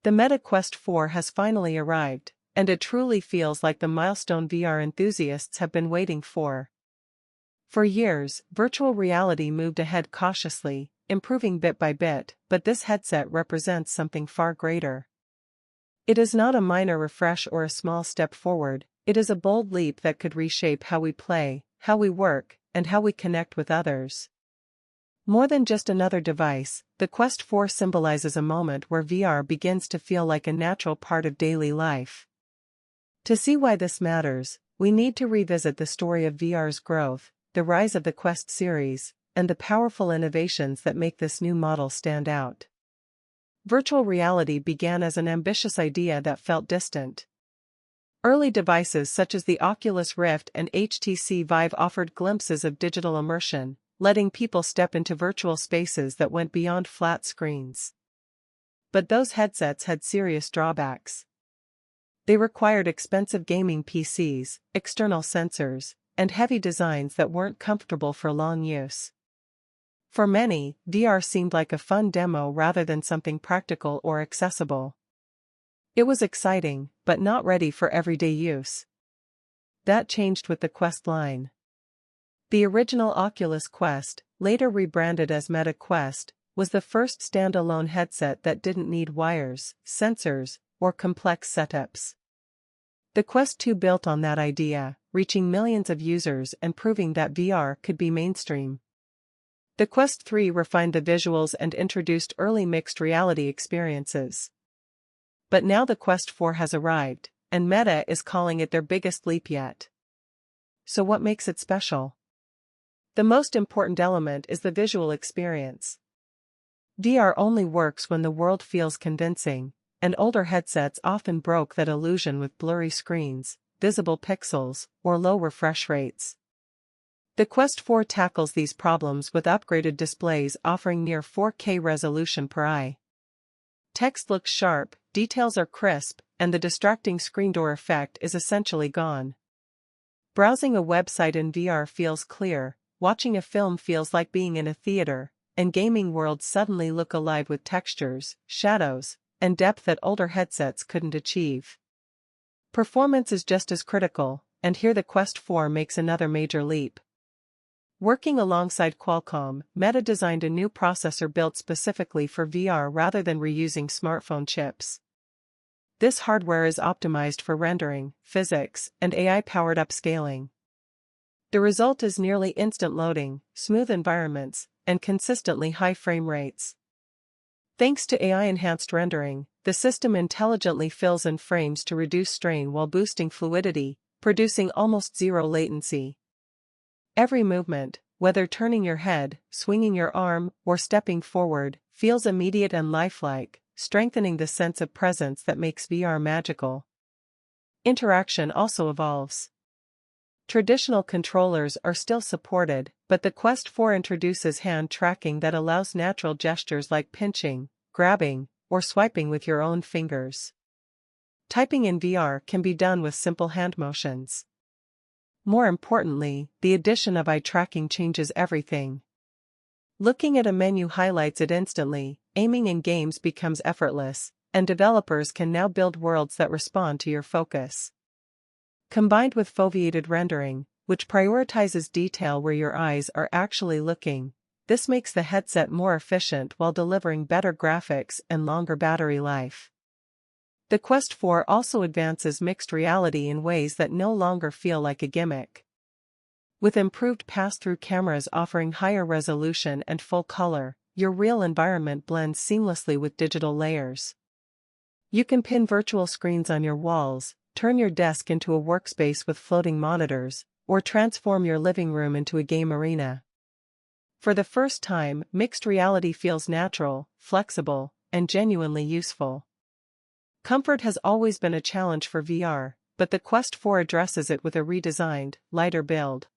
The Meta Quest 4 has finally arrived, and it truly feels like the milestone VR enthusiasts have been waiting for. For years, virtual reality moved ahead cautiously, improving bit by bit, but this headset represents something far greater. It is not a minor refresh or a small step forward, it is a bold leap that could reshape how we play, how we work, and how we connect with others. More than just another device, the Quest 4 symbolizes a moment where VR begins to feel like a natural part of daily life. To see why this matters, we need to revisit the story of VR's growth, the rise of the Quest series, and the powerful innovations that make this new model stand out. Virtual reality began as an ambitious idea that felt distant. Early devices such as the Oculus Rift and HTC Vive offered glimpses of digital immersion, letting people step into virtual spaces that went beyond flat screens. But those headsets had serious drawbacks. They required expensive gaming PCs, external sensors, and heavy designs that weren't comfortable for long use. For many, VR seemed like a fun demo rather than something practical or accessible. It was exciting, but not ready for everyday use. That changed with the Quest line. The original Oculus Quest, later rebranded as Meta Quest, was the first standalone headset that didn't need wires, sensors, or complex setups. The Quest 2 built on that idea, reaching millions of users and proving that VR could be mainstream. The Quest 3 refined the visuals and introduced early mixed reality experiences. But now the Quest 4 has arrived, and Meta is calling it their biggest leap yet. So what makes it special? The most important element is the visual experience. VR only works when the world feels convincing, and older headsets often broke that illusion with blurry screens, visible pixels, or low refresh rates. The Quest 4 tackles these problems with upgraded displays offering near 4K resolution per eye. Text looks sharp, details are crisp, and the distracting screen door effect is essentially gone. Browsing a website in VR feels clear, watching a film feels like being in a theater, and gaming worlds suddenly look alive with textures, shadows, and depth that older headsets couldn't achieve. Performance is just as critical, and here the Quest 4 makes another major leap. Working alongside Qualcomm, Meta designed a new processor built specifically for VR rather than reusing smartphone chips. This hardware is optimized for rendering, physics, and AI-powered upscaling. The result is nearly instant loading, smooth environments, and consistently high frame rates. Thanks to AI-enhanced rendering, the system intelligently fills in frames to reduce strain while boosting fluidity, producing almost zero latency. Every movement, whether turning your head, swinging your arm, or stepping forward, feels immediate and lifelike, strengthening the sense of presence that makes VR magical. Interaction also evolves. Traditional controllers are still supported, but the Quest 4 introduces hand tracking that allows natural gestures like pinching, grabbing, or swiping with your own fingers. Typing in VR can be done with simple hand motions. More importantly, the addition of eye tracking changes everything. Looking at a menu highlights it instantly, aiming in games becomes effortless, and developers can now build worlds that respond to your focus. Combined with foveated rendering, which prioritizes detail where your eyes are actually looking, this makes the headset more efficient while delivering better graphics and longer battery life. The Quest 4 also advances mixed reality in ways that no longer feel like a gimmick. With improved pass-through cameras offering higher resolution and full color, your real environment blends seamlessly with digital layers. You can pin virtual screens on your walls, turn your desk into a workspace with floating monitors, or transform your living room into a game arena. For the first time, mixed reality feels natural, flexible, and genuinely useful. Comfort has always been a challenge for VR, but the Quest 4 addresses it with a redesigned, lighter build.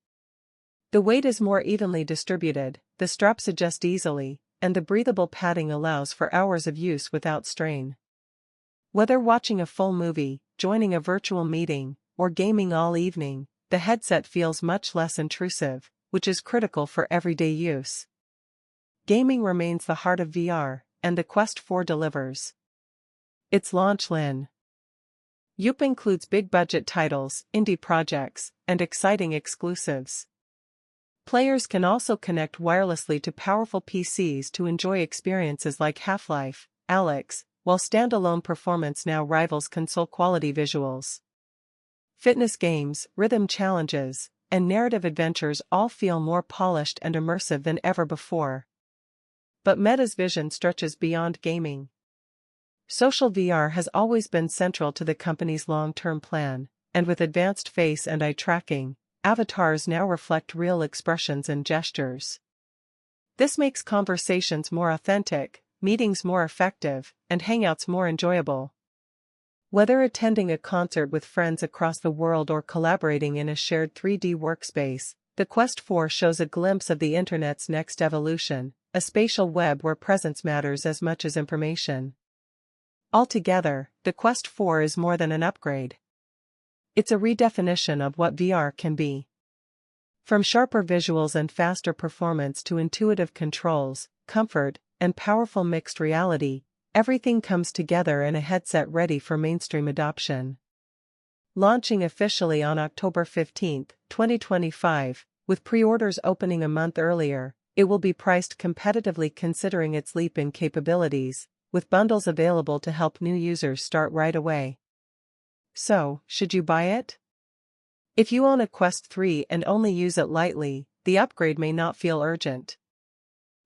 The weight is more evenly distributed, the straps adjust easily, and the breathable padding allows for hours of use without strain. Whether watching a full movie, joining a virtual meeting, or gaming all evening, the headset feels much less intrusive, which is critical for everyday use. Gaming remains the heart of VR, and the Quest 4 delivers. Its launch Lin. Yup includes big-budget titles, indie projects, and exciting exclusives. Players can also connect wirelessly to powerful PCs to enjoy experiences like Half-Life, Alyx, while standalone performance now rivals console-quality visuals. Fitness games, rhythm challenges, and narrative adventures all feel more polished and immersive than ever before. But Meta's vision stretches beyond gaming. Social VR has always been central to the company's long-term plan, and with advanced face and eye tracking, avatars now reflect real expressions and gestures. This makes conversations more authentic, meetings more effective, and hangouts more enjoyable. Whether attending a concert with friends across the world or collaborating in a shared 3D workspace, the Quest 4 shows a glimpse of the internet's next evolution, a spatial web where presence matters as much as information. Altogether, the Quest 4 is more than an upgrade. It's a redefinition of what VR can be. From sharper visuals and faster performance to intuitive controls, comfort, and powerful mixed reality, everything comes together in a headset ready for mainstream adoption. Launching officially on October 15, 2025, with pre-orders opening a month earlier, it will be priced competitively considering its leap in capabilities, with bundles available to help new users start right away. So, should you buy it? If you own a Quest 3 and only use it lightly, the upgrade may not feel urgent.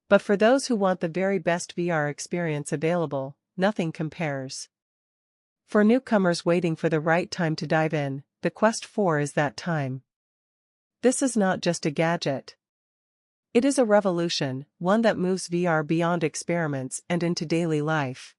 But for those who want the very best VR experience available, nothing compares. For newcomers waiting for the right time to dive in, the Quest 4 is that time. This is not just a gadget. It is a revolution, one that moves VR beyond experiments and into daily life.